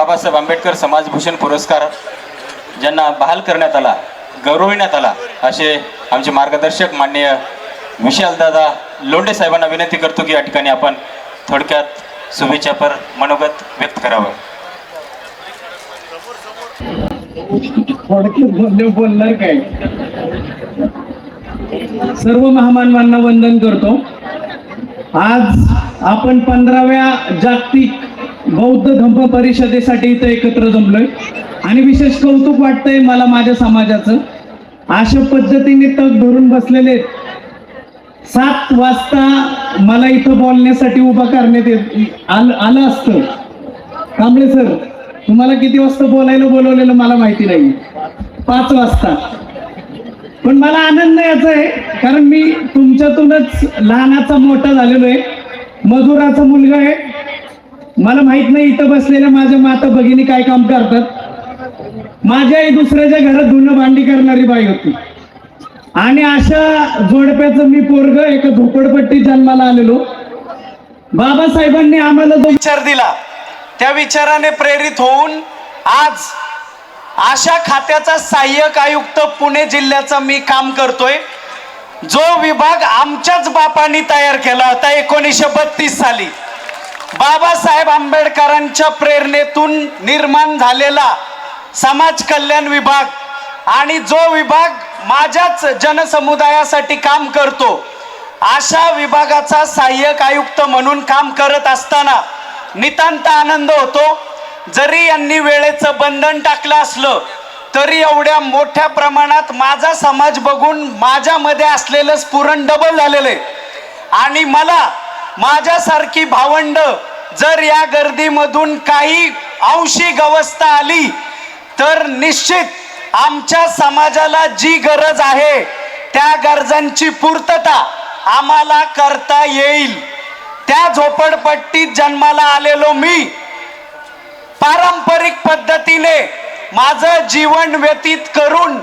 बाबासाहेब आंबेडकर समाजभूषण पुरस्कार ज्यांना बहाल करण्यात आला, गौरविण्यात आला, असे आमचे मार्गदर्शक माननीय विशालदादा लोंढे साहेबांना विनंती करतो की या ठिकाणी आपण थोडक्यात शुभेच्छापर मनोगत व्यक्त करावं. बोलणार काय? सर्व महामानवांना वंदन करतो. आज आपण 15व्या जागतिक बौद्ध धम्म परिषदेसाठी इथं एकत्र जमलोय आणि विशेष कौतुक वाटतंय मला माझ्या समाजाचं. अशा पद्धतीने तग धरून बसलेले 7 वाजता मला इथं बोलण्यासाठी उभा करण्यात आलं असतं. कांबळे सर, तुम्हाला किती वाजता बोलायला बोलवलेलं मला माहिती नाही, 5 वाजता. पण मला आनंद याचा आहे कारण मी तुमच्यातूनच लहानाचा मोठा झालेलो आहे, मजुराचा मुलगा आहे. मला माहित नाही इथं बसलेल्या माझ्या माता भगिनी काय काम करतात. माझी आई दुसऱ्याच्या घरात धुणं भांडी करणारी बाई होती आणि अशा जोडप्याचं मी पोरग एका झोपडपट्टीत जन्माला आलेलो. बाबासाहेबांनी आम्हाला जो विचार दिला त्या विचाराने प्रेरित होऊन आज अशा खात्याचा सहाय्यक आयुक्त पुणे जिल्ह्याचा मी काम करतोय. जो विभाग आमच्याच बापांनी तयार केला होता 1932 साली, बाबासाहेब आंबेडकरांच्या प्रेरणेतून निर्माण झालेला समाज कल्याण विभाग, आणि जो विभाग माझ्याच जनसमुदायासाठी काम करतो, अशा विभागाचा सहाय्यक आयुक्त म्हणून काम करत असताना नितांत आनंद होतो. जरी यांनी वेळेचं बंधन टाकलं असलं तरी एवढ्या मोठ्या प्रमाणात माझा समाज बघून माझ्यामध्ये असलेलं स्फुरण डबल झालेलं आहे. आणि मला माझ्यासारखी भावंड जर या गर्दीमधून काही अंशी गवस्था आली तर निश्चित आमच्या समाजाला जी गरज आहे त्या गरजांची पूर्तता आम्हाला करता येईल. त्या झोपडपट्टीत जन्माला आलेलो मी पारंपरिक पद्धतीने माझं जीवन व्यतीत करून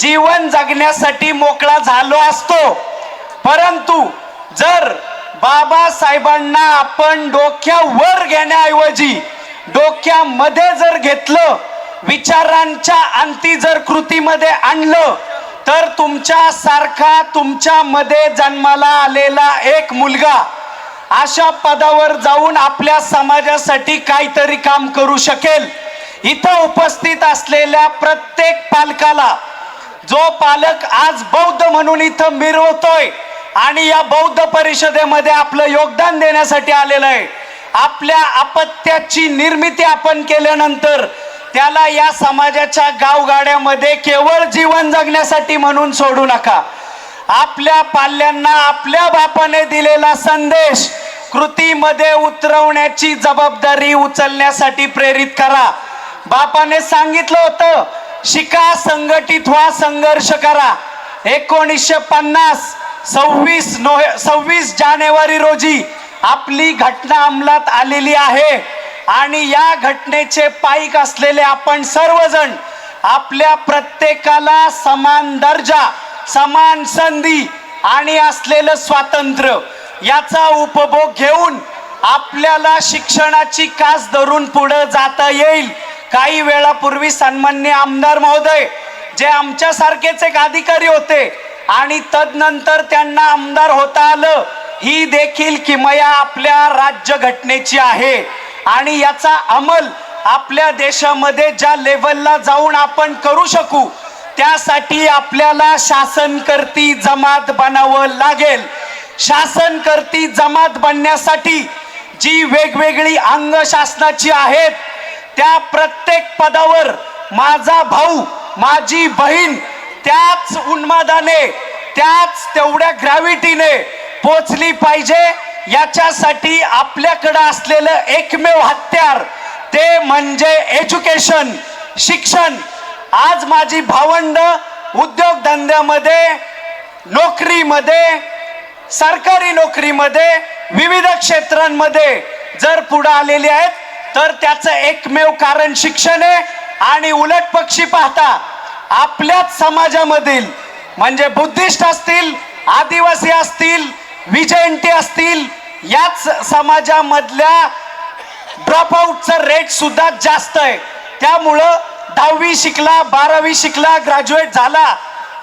जीवन जगण्यासाठी मोकळा झालो असतो. परंतु जर बाबासाहेबांना आपण डोक्यावर घेण्याऐवजी डोक्यामध्ये जर घेतलं, विचारांच्या अंती जर कृतीमध्ये आणलं, तर तुमच्या सारखा तुमच्यामध्ये जन्माला आलेला एक मुलगा अशा पदावर जाऊन आपल्या समाजासाठी काहीतरी काम करू शकेल. इथं उपस्थित असलेल्या प्रत्येक पालकाला, जो पालक आज बौद्ध म्हणून इथं मिरवतोय आणि या बौद्ध परिषदेमध्ये आपलं योगदान देण्यासाठी आलेलं आहे, आपल्या अपत्याची निर्मिती आपण केल्यानंतर त्याला या समाजाच्या गावगाड्यामध्ये केवळ जीवन जगण्यासाठी म्हणून सोडू नका. आपल्या पाल्यांना आपल्या बापाने दिलेला संदेश कृतीमध्ये उतरवण्याची जबाबदारी उचलण्यासाठी प्रेरित करा. बापाने सांगितलं होतं, शिका, संघटित व्हा, संघर्ष करा. 1950 26 जानेवारी रोजी आपली घटना अंमलात आलेली आहे आणि या घटनेचे पाईक असलेले आपण सर्वजण आपल्या प्रत्येकाला समान दर्जा, समान संधी आणि असलेलं स्वातंत्र्य याचा उपभोग घेऊन आपल्याला शिक्षणाची कास धरून पुढे जाता येईल. काही वेळापूर्वी सन्माननीय आमदार महोदय, जे आमच्यासारखेच एक अधिकारी होते आणि तदनंतर त्यांना आमदार होता आलं, ही देखील किमया आपल्या राज्यघटनेची आहे आणि याचा अंमल आपल्या देशामध्ये ज्या लेवलला जाऊन आपण करू शकू त्यासाठी आपल्याला शासनकर्ती जमात बनावं लागेल. शासनकर्ती जमात बनण्यासाठी जी वेगवेगळी अंग शासनाची आहेत त्या प्रत्येक पदावर माझा भाऊ, माझी बहीण त्याच उन्मादाने, त्याच तेवढ्या ग्रॅव्हिटीने पोचली पाहिजे. याच्यासाठी आपल्याकडे असलेलं एकमेव हत्यार ते म्हणजे एज्युकेशन, शिक्षण. आज माझी भावंड उद्योगधंद्यामध्ये, नोकरीमध्ये, सरकारी नोकरीमध्ये, विविध क्षेत्रांमध्ये जर पुढे आलेली आहेत तर त्याचं एकमेव कारण शिक्षण आहे. आणि उलट पक्षी पाहता आपल्याच समाजामधील म्हणजे बुद्धिस्ट असतील, आदिवासी असतील, विजयंती असतील, याच समाजामधल्या ड्रॉपआउटचा रेट सुद्धा जास्त आहे. त्यामुळं 10वी शिकला, 12वी शिकला, ग्रॅज्युएट झाला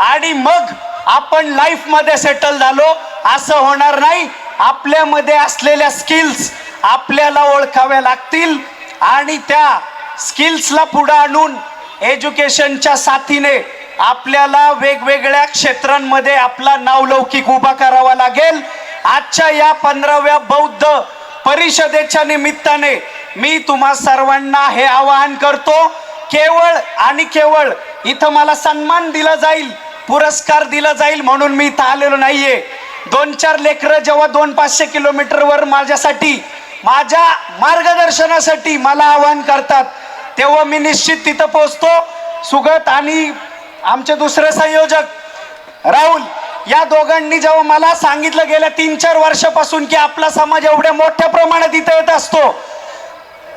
आणि मग आपण लाईफ मध्ये सेटल झालो असं होणार नाही. आपल्यामध्ये असलेल्या स्किल्स आपल्याला ओळखाव्या लागतील आणि त्या स्किल्सला पुढे आणून एज्युकेशनच्या साथीने आपल्याला वेगवेगळ्या क्षेत्रांमध्ये आपला नावलौकिक उभा करावा लागेल. आजच्या या 15व्या बौद्ध परिषदेच्या निमित्ताने मी तुम्हा सर्वांना हे आवाहन करतो, केवळ आणि केवळ इथं मला सन्मान दिला जाईल, पुरस्कार दिला जाईल म्हणून मी इथं आलेलो नाहीये. 2-4 लेकरं जेव्हा 200-500 किलोमीटरवर माझ्यासाठी, माझ्या मार्गदर्शनासाठी मला आवाहन करतात तेव्हा मी निश्चित तिथं पोहोचतो. सुगत आणि आमचे दुसरे संयोजक राहुल या दोघांनी जेव्हा मला सांगितलं गेल्या 3-4 वर्षापासून की आपला समाज एवढ्या मोठ्या प्रमाणात इथे येत असतो,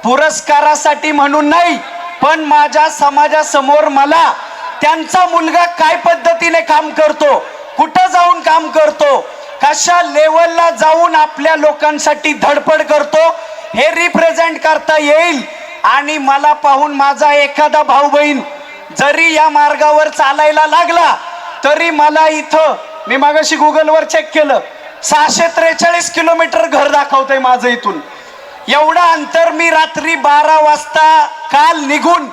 पुरस्कारासाठी म्हणून नाही पण माझ्या समाजासमोर मला त्यांचा मुलगा काय पद्धतीने काम करतो, कुठं जाऊन काम करतो, कशा लेवलला जाऊन आपल्या लोकांसाठी धडपड करतो हे रिप्रेझेंट करता येईल. आणि मला पाहून माझा एखादा भाऊ बहीण जरी या मार्गावर चालायला लागला तरी मला इथं, मी मागाशी गुगलवर चेक केलं, 643 किलोमीटर घर दाखवतंय माझं इथून. एवढं अंतर मी रात्री 12 वाजता काल निघून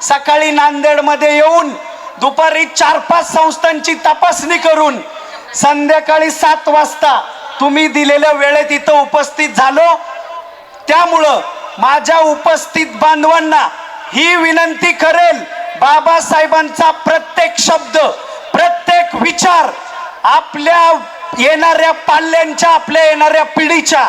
सकाळी नांदेडमध्ये येऊन दुपारी 4-5 संस्थांची तपासणी करून संध्याकाळी 7 वाजता तुम्ही दिलेल्या वेळेत इथं उपस्थित झालो. त्यामुळं माझ्या उपस्थित बांधवांना ही विनंती करेल, बाबासाहेबांचा प्रत्येक शब्द, प्रत्येक विचार आपल्या येणाऱ्या पाल्यांच्या, आपल्या येणाऱ्या पिढीच्या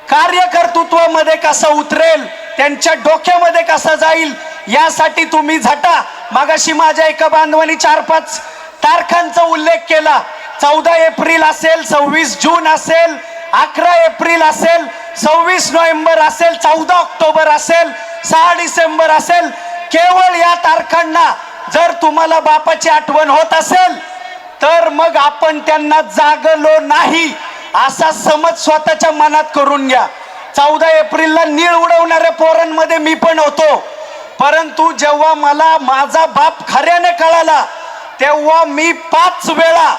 कार्यकर्तृत्वामध्ये कसा उतरेल, त्यांच्या डोक्यामध्ये कसा जाईल यासाठी तुम्ही झटा. मागाशी माझ्या एका बांधवांनी 4-5 तारखांचा उल्लेख केला. 14 एप्रिल असेल, 26 जून असेल, 11 एप्रिल असेल, 26 नोव्हेंबर असेल, 14 ऑक्टोबर असेल, 6 डिसेंबर असेल. केवळ या तारखांना जर तुम्हाला बापाची आठवण होत असेल तर मग आपण त्यांना जागलो नाही असा समज स्वतःच्या मनात करून घ्या. 14 एप्रिलला नीळ उडवणाऱ्या पोरांमध्ये मी पण होतो, परंतु जेव्हा मला माझा बाप खऱ्याने कळाला तेव्हा मी 5 वेळा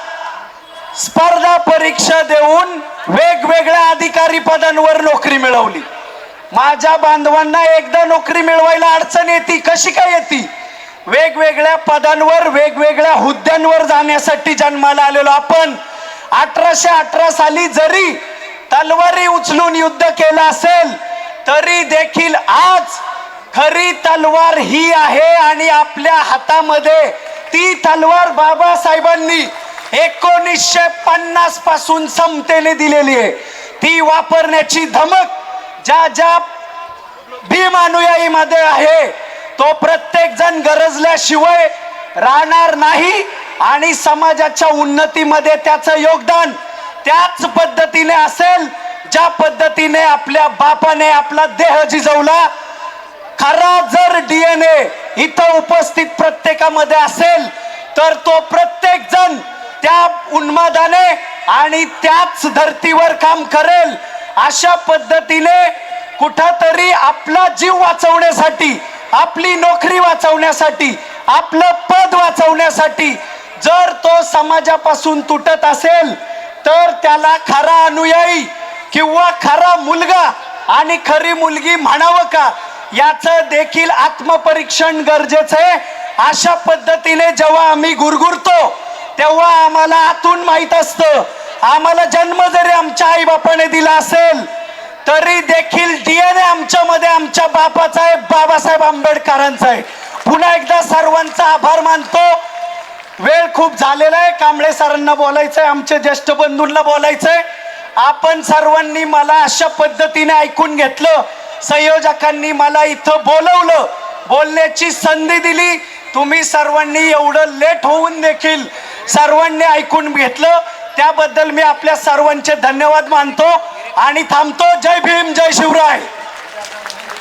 स्पर्धा परीक्षा देऊन वेगवेगळ्या अधिकारी पदांवर नोकरी मिळवली. माझ्या बांधवांना एकदा नोकरी मिळवायला अडचण येते, कशी काय येते? वेगवेगळ्या पदांवर, वेगवेगळ्या हुद्द्यांवर जाण्यासाठी जन्माला आलेलो आपण. 1818 साली जरी तलवारी उचलून युद्ध केलं असेल तरी देखील आज खरी तलवार ही आहे आणि आपल्या हातामध्ये ती तलवार बाबासाहेबांनी 1950 पासून समतेने दिलेली आहे. ती वापरण्याची धमक ज्या ज्या भीम अनुयायीमध्ये आहे तो प्रत्येक जण गरजल्याशिवाय राहणार नाही आणि समाजाच्या उन्नतीमध्ये त्याचं योगदान त्याच पद्धतीने असेल ज्या पद्धतीने आपल्या बापाने आपला देह झिजवला. खरा जर DNA इथं उपस्थित प्रत्येकामध्ये असेल तर तो प्रत्येक जण त्या उन्मादाने आणि त्याच धर्तीवर काम करेल. अशा पद्धतीने कुठंतरी आपला जीव वाचवण्यासाठी, आपली नोकरी वाचवण्यासाठी, आपलं पद वाचवण्यासाठी जर तो समाजापासून तुटत असेल तर त्याला खरा अनुयायी किंवा खरा मुलगा आणि खरी मुलगी म्हणावं का याचं देखील आत्मपरीक्षण गरजेचं आहे. अशा पद्धतीने जेव्हा आम्ही गुरगुरतो तेव्हा आम्हाला आतून माहित असतं, आम्हाला जन्म जरी आमच्या आई बापाने दिला असेल तरी देखील DNA आमच्यामध्ये आमच्या बापाचा आहे, बाबासाहेब आंबेडकरांचा आहे. पुन्हा एकदा सर्वांचा आभार मानतो. वेळ खूप झालेला आहे, कांबळे सरांना बोलायचंय, आमच्या ज्येष्ठ बंधूंना बोलायचंय. आपण सर्वांनी मला अशा पद्धतीने ऐकून घेतलं, संयोजकांनी मला इथं बोलवलं, बोलण्याची संधी दिली. तुम्ही सर्वांनी एवढं लेट होऊन देखील सर्वांनी ऐकून घेतलं त्याबद्दल मी आपल्या सर्वांचे धन्यवाद मानतो आणि थांबतो. जय भीम, जय शिवराय.